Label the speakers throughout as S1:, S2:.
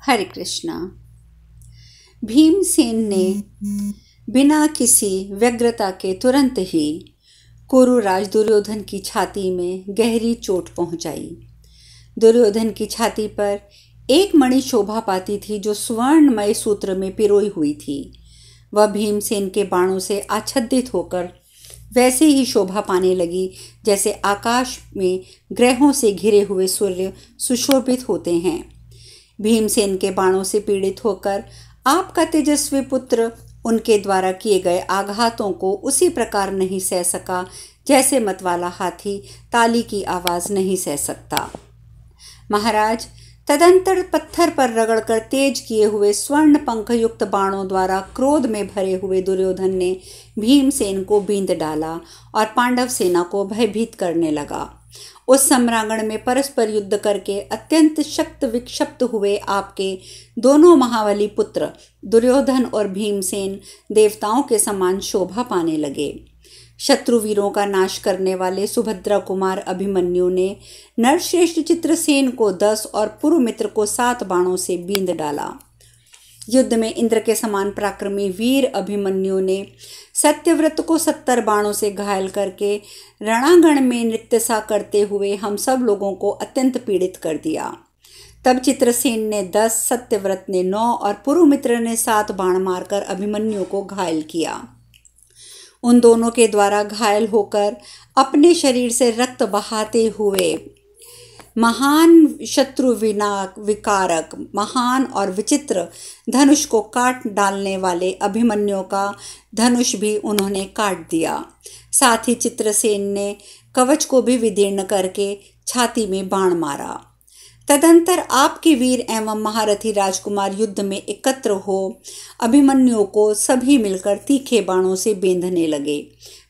S1: हरे कृष्णा। भीमसेन ने बिना किसी व्यग्रता के तुरंत ही कुरुराज दुर्योधन की छाती में गहरी चोट पहुंचाई। दुर्योधन की छाती पर एक मणि शोभा पाती थी जो स्वर्णमय सूत्र में पिरोई हुई थी। वह भीमसेन के बाणों से आच्छादित होकर वैसे ही शोभा पाने लगी जैसे आकाश में ग्रहों से घिरे हुए सूर्य सुशोभित होते हैं। भीमसेन के बाणों से पीड़ित होकर आपका तेजस्वी पुत्र उनके द्वारा किए गए आघातों को उसी प्रकार नहीं सह सका जैसे मतवाला हाथी ताली की आवाज नहीं सह सकता। महाराज, तदंतर पत्थर पर रगड़कर तेज किए हुए स्वर्ण पंख युक्त बाणों द्वारा क्रोध में भरे हुए दुर्योधन ने भीमसेन को बींध डाला और पांडव सेना को भयभीत करने लगा। उस सम्रांगण में परस्पर युद्ध करके अत्यंत शक्त विक्षिप्त हुए आपके दोनों महाबली पुत्र दुर्योधन और भीमसेन देवताओं के समान शोभा पाने लगे। शत्रुवीरों का नाश करने वाले सुभद्रा कुमार अभिमन्यु ने नरश्रेष्ठ चित्रसेन को 10 और पुरुमित्र को 7 बाणों से बींध डाला। युद्ध में इंद्र के समान पराक्रमी वीर अभिमन्यु ने सत्यव्रत को 70 बाणों से घायल करके रणांगण में नृत्य सा करते हुए हम सब लोगों को अत्यंत पीड़ित कर दिया। तब चित्रसेन ने 10, सत्यव्रत ने 9 और पुरुमित्र ने 7 बाण मारकर अभिमन्यु को घायल किया। उन दोनों के द्वारा घायल होकर अपने शरीर से रक्त बहाते हुए महान शत्रु विकारक महान और विचित्र धनुष को काट डालने वाले अभिमन्यु का धनुष भी उन्होंने काट दिया। साथ ही चित्रसेन ने कवच को भी विदीर्ण करके छाती में बाण मारा। तदंतर आपके वीर एवं महारथी राजकुमार युद्ध में एकत्र हो अभिमन्यु को सभी मिलकर तीखे बाणों से बेंधने लगे,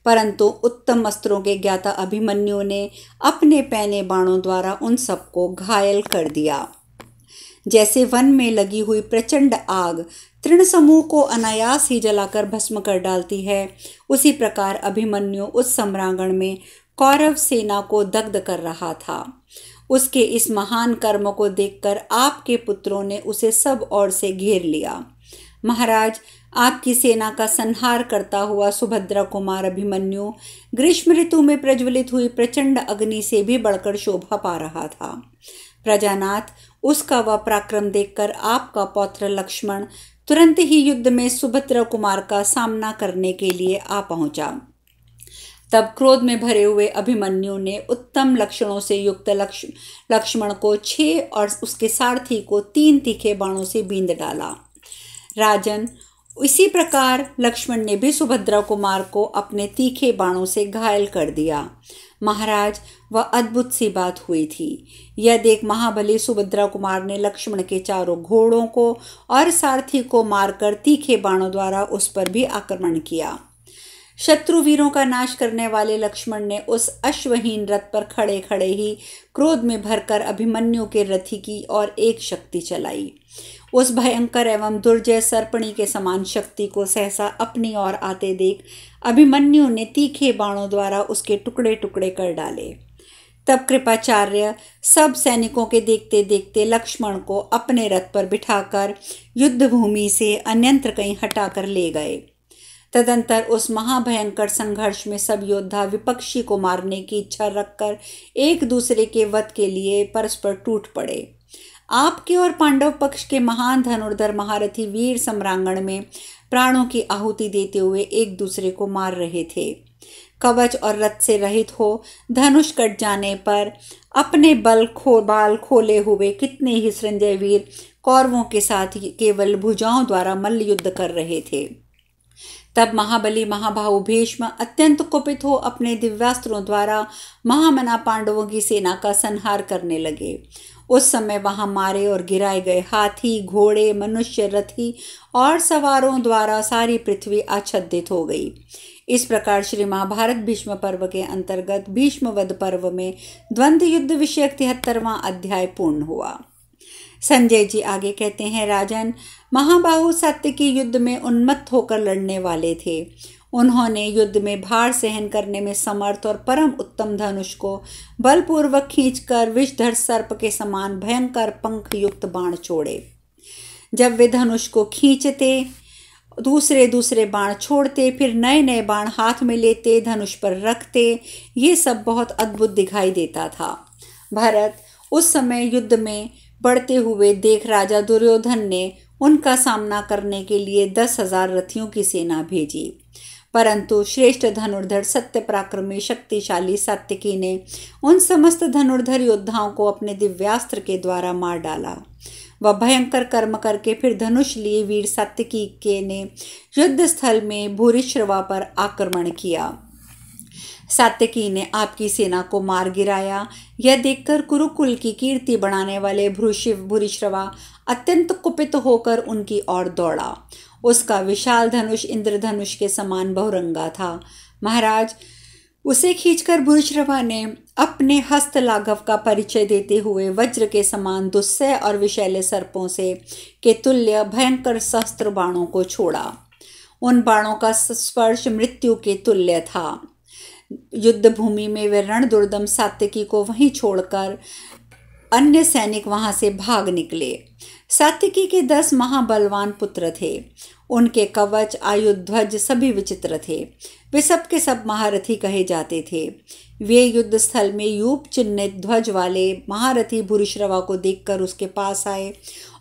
S1: परंतु उत्तम अस्त्रों के ज्ञाता अभिमन्यु ने अपने पैने बाणों द्वारा उन सबको घायल कर दिया। जैसे वन में लगी हुई प्रचंड आग तृण समूह को अनायास ही जलाकर भस्म कर डालती है, उसी प्रकार अभिमन्यु उस सम्रांगण में कौरव सेना को दग्ध कर रहा था। उसके इस महान कर्म को देखकर आपके पुत्रों ने उसे सब ओर से घेर लिया। महाराज, आपकी सेना का संहार करता हुआ सुभद्रा कुमार अभिमन्यु ग्रीष्म ऋतु में प्रज्वलित हुई प्रचंड अग्नि से भी बढ़कर शोभा पा रहा था। प्रजानाथ, उसका वह पराक्रम देखकर आपका पौत्र लक्ष्मण तुरंत ही युद्ध में सुभद्रा कुमार का सामना करने के लिए आ पहुंचा। तब क्रोध में भरे हुए अभिमन्यु ने उत्तम लक्षणों से युक्त लक्ष्मण को 6 और उसके सारथी को 3 तीखे बाणों से बींध डाला। राजन, इसी प्रकार लक्ष्मण ने भी सुभद्रा कुमार को अपने तीखे बाणों से घायल कर दिया। महाराज, वह अद्भुत सी बात हुई थी। यह देख महाबली सुभद्रा कुमार ने लक्ष्मण के चारों घोड़ों को और सारथी को मारकर तीखे बाणों द्वारा उस पर भी आक्रमण किया। शत्रु वीरों का नाश करने वाले लक्ष्मण ने उस अश्वहीन रथ पर खड़े खड़े ही क्रोध में भरकर अभिमन्यु के रथी की और एक शक्ति चलाई। उस भयंकर एवं दुर्जय सर्पणी के समान शक्ति को सहसा अपनी ओर आते देख अभिमन्यु ने तीखे बाणों द्वारा उसके टुकड़े टुकड़े कर डाले। तब कृपाचार्य सब सैनिकों के देखते देखते लक्ष्मण को अपने रथ पर बिठाकर युद्ध भूमि से अन्यंत्र कहीं हटाकर ले गए। तदंतर उस महाभयंकर संघर्ष में सब योद्धा विपक्षी को मारने की इच्छा रखकर एक दूसरे के वध के लिए परस्पर टूट पड़े। आपके और पांडव पक्ष के महान धनुर्धर महारथी वीर सम्रांगण में प्राणों की आहुति देते हुए एक दूसरे को मार रहे थे। कवच और रथ से रहित हो धनुष कट जाने पर अपने बाल खोले हुए कितने ही संजय वीर कौरवों के साथ केवल भुजाओं द्वारा मल्ल युद्ध कर रहे थे। तब महाबली महाबाहु भीष्म अत्यंत कुपित हो अपने दिव्यास्त्रों द्वारा महामना पांडवों की सेना का संहार करने लगे। उस समय वहां मारे और गिराए गए हाथी, घोड़े, मनुष्य, रथी और सवारों द्वारा सारी पृथ्वी आच्छादित हो गई। इस प्रकार श्री महाभारत भीष्म पर्व के अंतर्गत भीष्मवध पर्व में द्वंद्व युद्ध विषयक 73वां अध्याय पूर्ण हुआ। संजय जी आगे कहते हैं, राजन, महाबाहु सत्य की युद्ध में उन्मत्त होकर लड़ने वाले थे। उन्होंने युद्ध में भार सहन करने में समर्थ और परम उत्तम धनुष को बलपूर्वक खींचकर विषधर सर्प के समान भयंकर पंख युक्त बाण छोड़े। जब वे धनुष को खींचते, दूसरे दूसरे बाण छोड़ते, फिर नए नए बाण हाथ में लेते, धनुष पर रखते, ये सब बहुत अद्भुत दिखाई देता था। भरत उस समय युद्ध में बढ़ते हुए देख राजा दुर्योधन ने उनका सामना करने के लिए 10,000 रथियों की सेना भेजी, परंतु श्रेष्ठ धनुर्धर सत्य पराक्रमी शक्तिशाली सात्यकी ने उन समस्त धनुर्धर योद्धाओं को अपने दिव्यास्त्र के द्वारा मार डाला। वह भयंकर कर्म करके फिर धनुष लिए वीर सात्यकी के ने युद्ध स्थल में भूरिश्रवा पर आक्रमण किया। सात्यकी ने आपकी सेना को मार गिराया। यह देखकर कुरुकुल की कीर्ति बढ़ाने वाले भूरिश्रवा अत्यंत कुपित होकर उनकी ओर दौड़ा। उसका विशाल धनुष इंद्रधनुष के समान बहुरंगा था। महाराज, उसे खींचकर भूरिश्रवा ने अपने हस्त लाघव का परिचय देते हुए वज्र के समान दुस्सह और विषैले सर्पों से के तुल्य भयंकर शस्त्र बाणों को छोड़ा। उन बाणों का स्पर्श मृत्यु के तुल्य था। युद्ध भूमि में वे रण दुर्दम सात्यकी को वहीं छोड़कर अन्य सैनिक वहां से भाग निकले। सात्यकी के 10 महाबलवान पुत्र थे। उनके कवच, आयुध, ध्वज सभी विचित्र थे। वे सब के सब महारथी कहे जाते थे। वे युद्ध स्थल में यूप चिन्हित ध्वज वाले महारथी भूरिश्रवा को देखकर उसके पास आए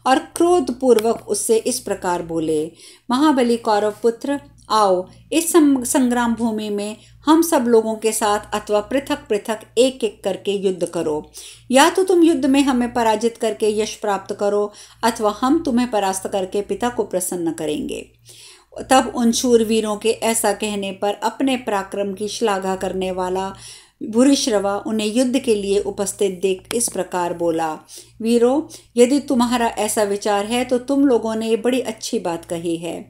S1: और क्रोधपूर्वक उससे इस प्रकार बोले, महाबली कौरव पुत्र, आओ इस संग्राम भूमि में हम सब लोगों के साथ अथवा पृथक पृथक एक एक करके युद्ध करो। या तो तुम युद्ध में हमें पराजित करके यश प्राप्त करो, अथवा हम तुम्हें परास्त करके पिता को प्रसन्न करेंगे। तब उन शूरवीरों के ऐसा कहने पर अपने पराक्रम की श्लाघा करने वाला भूरिश्रवा उन्हें युद्ध के लिए उपस्थित देख इस प्रकार बोला, वीरों, यदि तुम्हारा ऐसा विचार है तो तुम लोगों ने ये बड़ी अच्छी बात कही है।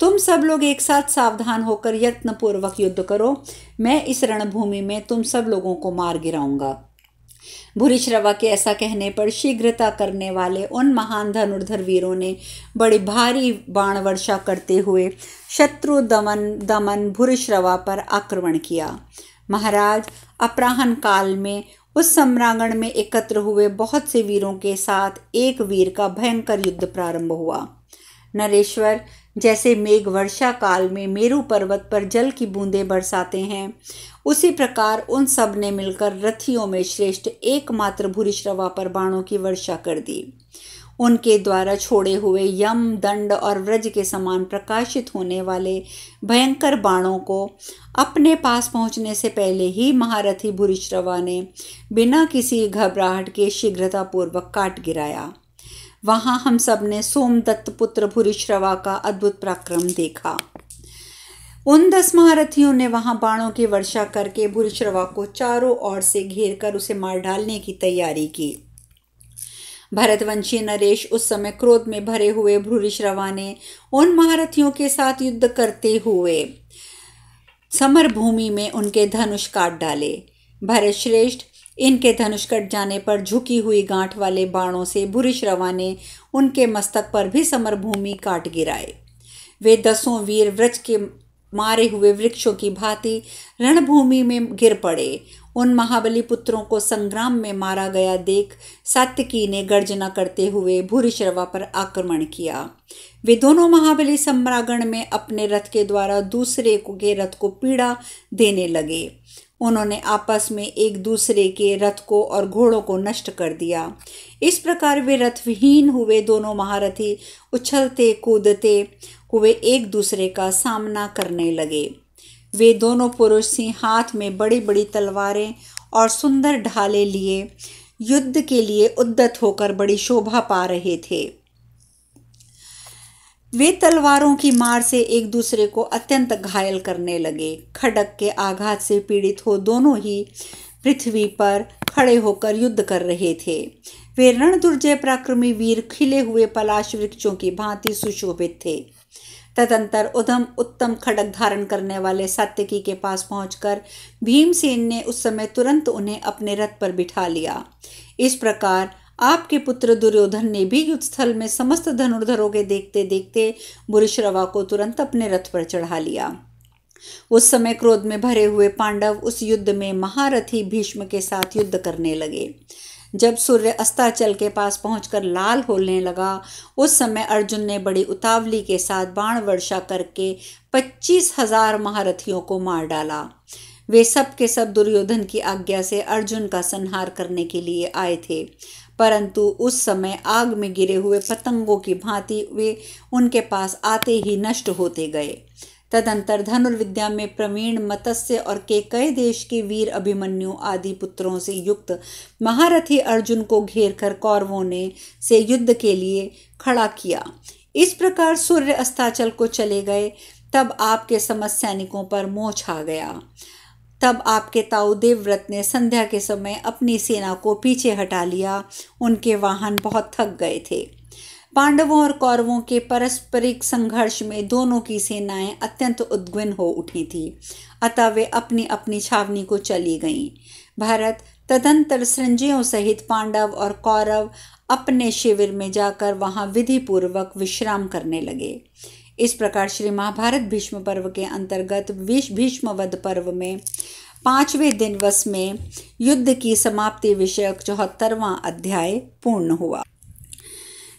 S1: तुम सब लोग एक साथ सावधान होकर यत्नपूर्वक युद्ध करो। मैं इस रणभूमि में तुम सब लोगों को मार गिराऊंगा। भूरिश्रवा के ऐसा कहने पर शीघ्रता करने वाले उन महान धनुर्धर वीरों ने बड़ी भारी बाण वर्षा करते हुए शत्रु दमन भूरिश्रवा पर आक्रमण किया। महाराज, अपराह्न काल में उस सम्रांगण में एकत्र हुए बहुत से वीरों के साथ एक वीर का भयंकर युद्ध प्रारंभ हुआ। नरेश्वर, जैसे मेघ वर्षा काल में मेरु पर्वत पर जल की बूंदें बरसाते हैं, उसी प्रकार उन सब ने मिलकर रथियों में श्रेष्ठ एकमात्र भूरिश्रवा पर बाणों की वर्षा कर दी। उनके द्वारा छोड़े हुए यम, दंड और व्रज के समान प्रकाशित होने वाले भयंकर बाणों को अपने पास पहुंचने से पहले ही महारथी भूरिश्रवा ने बिना किसी घबराहट के शीघ्रतापूर्वक काट गिराया। वहां हम सब ने सोमदत्त पुत्र भूरिश्रवा का अद्भुत पराक्रम देखा। उन 10 महारथियों ने वहां बाणों की वर्षा करके भूरिश्रवा को चारों ओर से घेर कर उसे मार डालने की तैयारी की। भरतवंशी नरेश उस समय क्रोध में भरे हुए भूरिश्रवा ने उन महारथियों के साथ युद्ध करते हुए समर भूमि में उनके धनुष काट डाले। भरत श्रेष्ठ, इनके धनुष कट जाने पर झुकी हुई गांठ वाले बाणों से भूरिश्रवा ने उनके मस्तक पर भी समरभूमि काट गिराए। वे 10 वीर व्रज के मारे हुए वृक्षों की भांति रणभूमि में गिर पड़े। उन महाबली पुत्रों को संग्राम में मारा गया देख सात्यकी ने गर्जना करते हुए भूरिश्रवा पर आक्रमण किया। वे दोनों महाबली सम्रांगण में अपने रथ के द्वारा दूसरे के रथ को पीड़ा देने लगे। उन्होंने आपस में एक दूसरे के रथ को और घोड़ों को नष्ट कर दिया। इस प्रकार वे रथविहीन हुए दोनों महारथी उछलते कूदते हुए एक दूसरे का सामना करने लगे। वे दोनों पुरुष सिंह हाथ में बड़ी बड़ी तलवारें और सुंदर ढाले लिए युद्ध के लिए उद्यत होकर बड़ी शोभा पा रहे थे। वे तलवारों की मार से एक दूसरे को अत्यंत घायल करने लगे। खड्ग के आघात से पीड़ित हो दोनों ही पृथ्वी पर खड़े होकर युद्ध कर रहे थे। वे रणदुर्जय पराक्रमी वीर खिले हुए पलाश वृक्षों की भांति सुशोभित थे। तदंतर उत्तम खड्ग धारण करने वाले सात्यकी के पहुंच पहुंचकर भीमसेन ने उस समय तुरंत उन्हें अपने रथ पर बिठा लिया। इस प्रकार आपके पुत्र दुर्योधन ने भी युद्ध स्थल में समस्त धनुर्धरों के देखते देखते भूरिश्रवा को तुरंत अपने रथ पर चढ़ा लिया। उस समय क्रोध में भरे हुए पांडव उस युद्ध में महारथी भीष्म के साथ युद्ध करने लगे। जब सूर्य अस्ताचल के पास पहुंचकर लाल होने लगा, उस समय अर्जुन ने बड़ी उतावली के साथ बाण वर्षा करके 25,000 महारथियों को मार डाला। वे सब के सब दुर्योधन की आज्ञा से अर्जुन का संहार करने के लिए आए थे, परंतु उस समय आग में गिरे हुए पतंगों की भांति वे उनके पास आते ही नष्ट होते गए। तदंतर धनुर्विद्या में प्रवीण मत्स्य और केकय देश के वीर अभिमन्यु आदि पुत्रों से युक्त महारथी अर्जुन को घेर कर कौरवों ने से युद्ध के लिए खड़ा किया। इस प्रकार सूर्य अस्ताचल को चले गए। तब आपके समस्त सैनिकों पर मोह छा गया। तब आपके ताऊ देवव्रत ने संध्या के समय अपनी सेना को पीछे हटा लिया। उनके वाहन बहुत थक गए थे। पांडवों और कौरवों के पारस्परिक संघर्ष में दोनों की सेनाएं अत्यंत उद्विग्न हो उठी थी, अतः वे अपनी अपनी छावनी को चली गईं। भरत तदंतर संजयों सहित पांडव और कौरव अपने शिविर में जाकर वहां विधि पूर्वक विश्राम करने लगे। इस प्रकार श्री महाभारत भीष्म पर्व के अंतर्गत भीष्मवध पर्व में 5वें दिवस में युद्ध की समाप्ति विषयक 74वां अध्याय पूर्ण हुआ।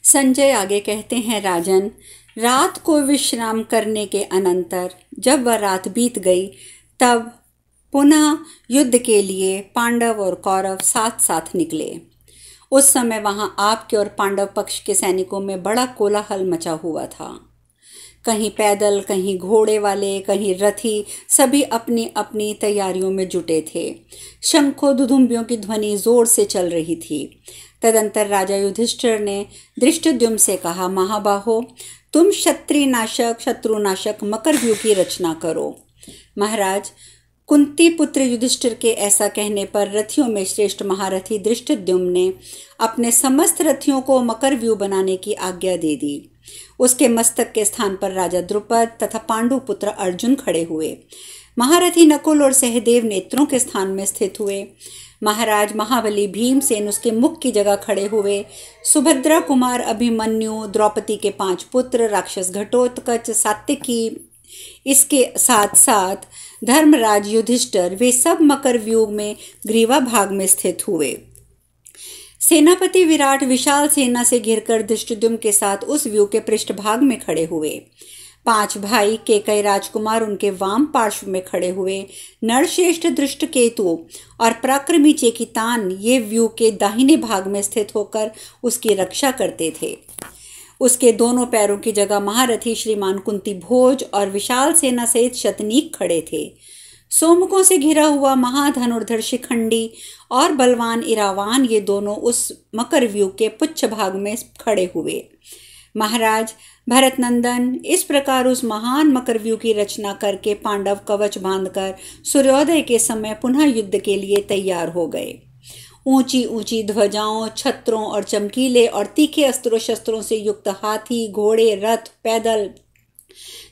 S1: संजय आगे कहते हैं, राजन, रात को विश्राम करने के अनंतर जब वह रात बीत गई, तब पुनः युद्ध के लिए पांडव और कौरव साथ साथ निकले। उस समय वहां आपके और पांडव पक्ष के सैनिकों में बड़ा कोलाहल मचा हुआ था। कहीं पैदल, कहीं घोड़े वाले, कहीं रथी, सभी अपनी अपनी तैयारियों में जुटे थे। शंखों दुधुम्बियों की ध्वनि जोर से चल रही थी। तदंतर राजा युधिष्ठिर ने धृष्टद्युम्न से कहा, महाबाहो, तुम शत्रुनाशक मकरव्यूह की रचना करो। महाराज, कुंती पुत्र युधिष्ठिर के ऐसा कहने पर रथियों में श्रेष्ठ महारथी धृष्टद्युम्न ने अपने समस्त रथियों को मकरव्यूह बनाने की आज्ञा दे दी। उसके मस्तक के स्थान पर राजा द्रुपद तथा पांडु पुत्र अर्जुन खड़े हुए। महारथी नकुल और सहदेव नेत्रों के स्थान में स्थित हुए। महाराज महाबली भीमसेन उसके मुख की जगह खड़े हुए। सुभद्रा कुमार अभिमन्यु, द्रौपदी के 5 पुत्र, राक्षस घटोत्कच, सात्विकी, इसके साथ साथ धर्मराज युधिष्ठिर, वे सब मकरव्यूह में ग्रीवा भाग में स्थित हुए। सेनापति विराट विशाल सेना से घिरकर धृष्टद्युम्न के साथ उस व्यूह के पृष्ठभाग में खड़े हुए। 5 भाई केकय राजकुमार उनके वाम पार्श्व में खड़े हुए। नरश्रेष्ठ धृष्टकेतु और पराक्रमी चेकितान ये व्यूह के दाहिने भाग में स्थित होकर उसकी रक्षा करते थे। उसके दोनों पैरों की जगह महारथी श्रीमान कुंती भोज और विशाल सेना सहित शतनीक खड़े थे। सोमुखों से घिरा हुआ महाधनुर्धर शिखंडी और बलवान इरावान, ये दोनों उस मकरव्यूह के पुच्छ भाग में खड़े हुए। महाराज भरतनंदन, इस प्रकार उस महान मकरव्यूह की रचना करके पांडव कवच बांधकर सूर्योदय के समय पुनः युद्ध के लिए तैयार हो गए। ऊंची ऊंची ध्वजाओं, छत्रों और चमकीले और तीखे अस्त्रों शस्त्रों से युक्त हाथी, घोड़े, रथ, पैदल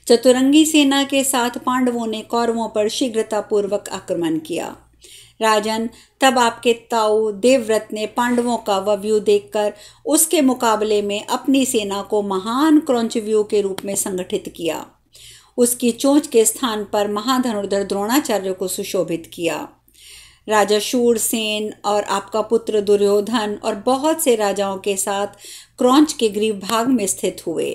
S1: चतुरंगी सेना के साथ पांडवों ने कौरवों पर शीघ्रतापूर्वक आक्रमण किया। राजन, तब आपके ताऊ देवव्रत ने पांडवों का वह व्यूह देखकर उसके मुकाबले में अपनी सेना को महान क्रौंच व्यूह के रूप में संगठित किया। उसकी चोंच के स्थान पर महाधनुर्धर द्रोणाचार्य को सुशोभित किया। राजा शूरसेन और आपका पुत्र दुर्योधन और बहुत से राजाओं के साथ क्रौंच के ग्रीव भाग में स्थित हुए।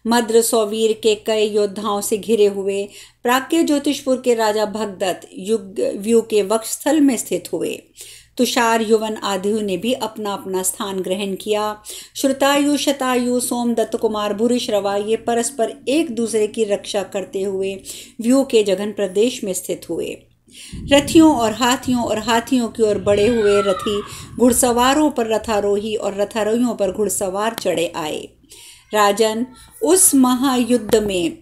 S1: मद्र सौवीर के कई योद्धाओं से घिरे हुए प्राज्ञ ज्योतिषपुर के राजा भगदत्त युग व्यूह के वक्षस्थल में स्थित हुए। तुषार युवन आदियों ने भी अपना अपना स्थान ग्रहण किया। श्रुतायु, शतायु, सोमदत्त कुमार, भूरिश्रवा, ये परस्पर एक दूसरे की रक्षा करते हुए व्यूह के जघन प्रदेश में स्थित हुए। रथियों और हाथियों की ओर बढ़े हुए रथी घुड़सवारों पर रथारोही और रथारोहियों पर घुड़सवार चढ़े आए। राजन, उस महायुद्ध में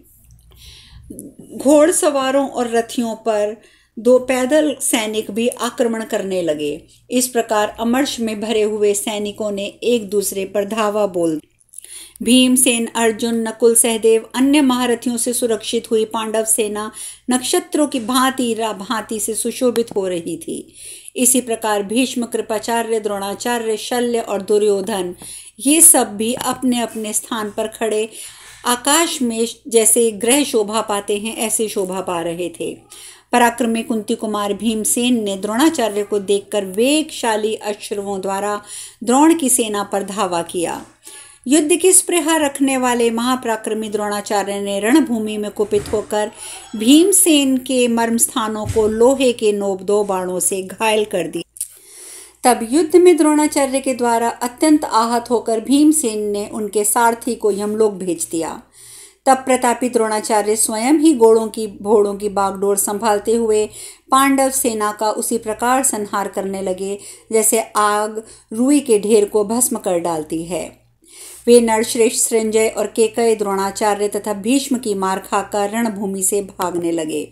S1: घोड़सवारों और रथियों पर 2 पैदल सैनिक भी आक्रमण करने लगे। इस प्रकार अमर्ष में भरे हुए सैनिकों ने एक दूसरे पर धावा बोल। भीमसेन, अर्जुन, नकुल, सहदेव, अन्य महारथियों से सुरक्षित हुई पांडव सेना नक्षत्रों की भांति से सुशोभित हो रही थी। इसी प्रकार भीष्म, कृपाचार्य, द्रोणाचार्य, शल्य और दुर्योधन, ये सब भी अपने अपने स्थान पर खड़े आकाश में जैसे ग्रह शोभा पाते हैं ऐसे शोभा पा रहे थे। पराक्रमी कुंती कुमार भीमसेन ने द्रोणाचार्य को देखकर वेगशाली अश्रुओं द्वारा द्रोण की सेना पर धावा किया। युद्ध की स्पृहा रखने वाले महापराक्रमी द्रोणाचार्य ने रणभूमि में कुपित होकर भीमसेन के मर्म स्थानों को लोहे के नोक 2 बाणों से घायल कर दिया। तब युद्ध में द्रोणाचार्य के द्वारा अत्यंत आहत होकर भीमसेन ने उनके सारथी को यमलोक भेज दिया। तब प्रतापी द्रोणाचार्य स्वयं ही घोड़ों की बागडोर संभालते हुए पांडव सेना का उसी प्रकार संहार करने लगे जैसे आग रुई के ढेर को भस्म कर डालती है। वे नरश्रेष्ठ संजय और केकय द्रोणाचार्य तथा भीष्म की मार खाकर रणभूमि से भागने लगे।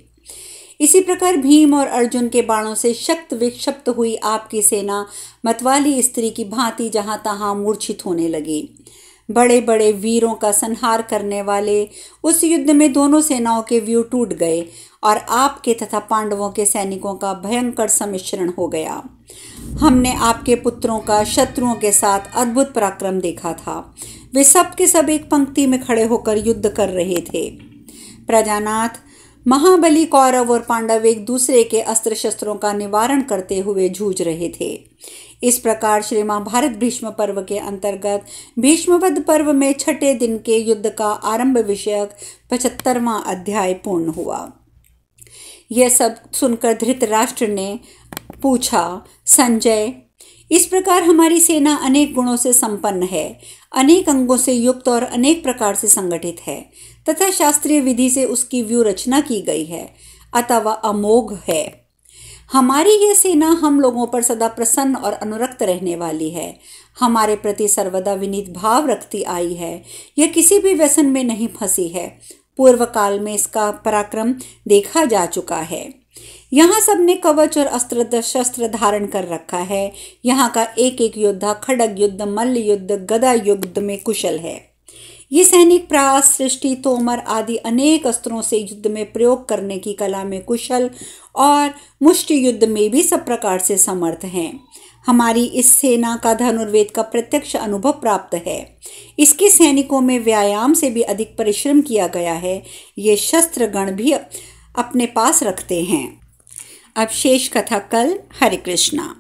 S1: इसी प्रकार भीम और अर्जुन के बाणों से शक्त विक्षिप्त हुई आपकी सेना मतवाली स्त्री की भांति जहां तहां मूर्छित होने लगी। बड़े बड़े वीरों का संहार करने वाले उस युद्ध में दोनों सेनाओं के व्यूह टूट गए और आपके तथा पांडवों के सैनिकों का भयंकर सम्मिश्रण हो गया। हमने आपके पुत्रों का शत्रुओं के साथ अद्भुत पराक्रम देखा था। वे सब के सब एक पंक्ति में खड़े होकर युद्ध कर रहे थे। प्रजानाथ, महाबली कौरव और पांडव एक दूसरे के अस्त्र शस्त्रों का निवारण करते हुए जूझ रहे थे। इस प्रकार श्री महाभारत भीष्म पर्व के अंतर्गत भीष्मवध पर्व में 6ठे दिन के युद्ध का आरंभ विषयक 75वां अध्याय पूर्ण हुआ। यह सब सुनकर धृतराष्ट्र ने पूछा, संजय, इस प्रकार हमारी सेना अनेक गुणों से संपन्न है, अनेक अंगों से युक्त और अनेक प्रकार से संगठित है तथा शास्त्रीय विधि से उसकी व्यूह रचना की गई है, अतः वह अमोघ है। हमारी यह सेना हम लोगों पर सदा प्रसन्न और अनुरक्त रहने वाली है, हमारे प्रति सर्वदा विनीत भाव रखती आई है। यह किसी भी व्यसन में नहीं फंसी है। पूर्व काल में इसका पराक्रम देखा जा चुका है। यहाँ सबने कवच और अस्त्र शस्त्र धारण कर रखा है। यहाँ का एक एक योद्धा खड्ग युद्ध, मल्ल युद्ध, गदा युद्ध में कुशल है। ये सैनिक प्रास, सृष्टि, तोमर आदि अनेक अस्त्रों से युद्ध में प्रयोग करने की कला में कुशल और मुष्टि युद्ध में भी सब प्रकार से समर्थ हैं। हमारी इस सेना का धनुर्वेद का प्रत्यक्ष अनुभव प्राप्त है। इसके सैनिकों में व्यायाम से भी अधिक परिश्रम किया गया है। ये शस्त्रगण भी अपने पास रखते हैं। अब शेष कथा कल। हरे कृष्णा।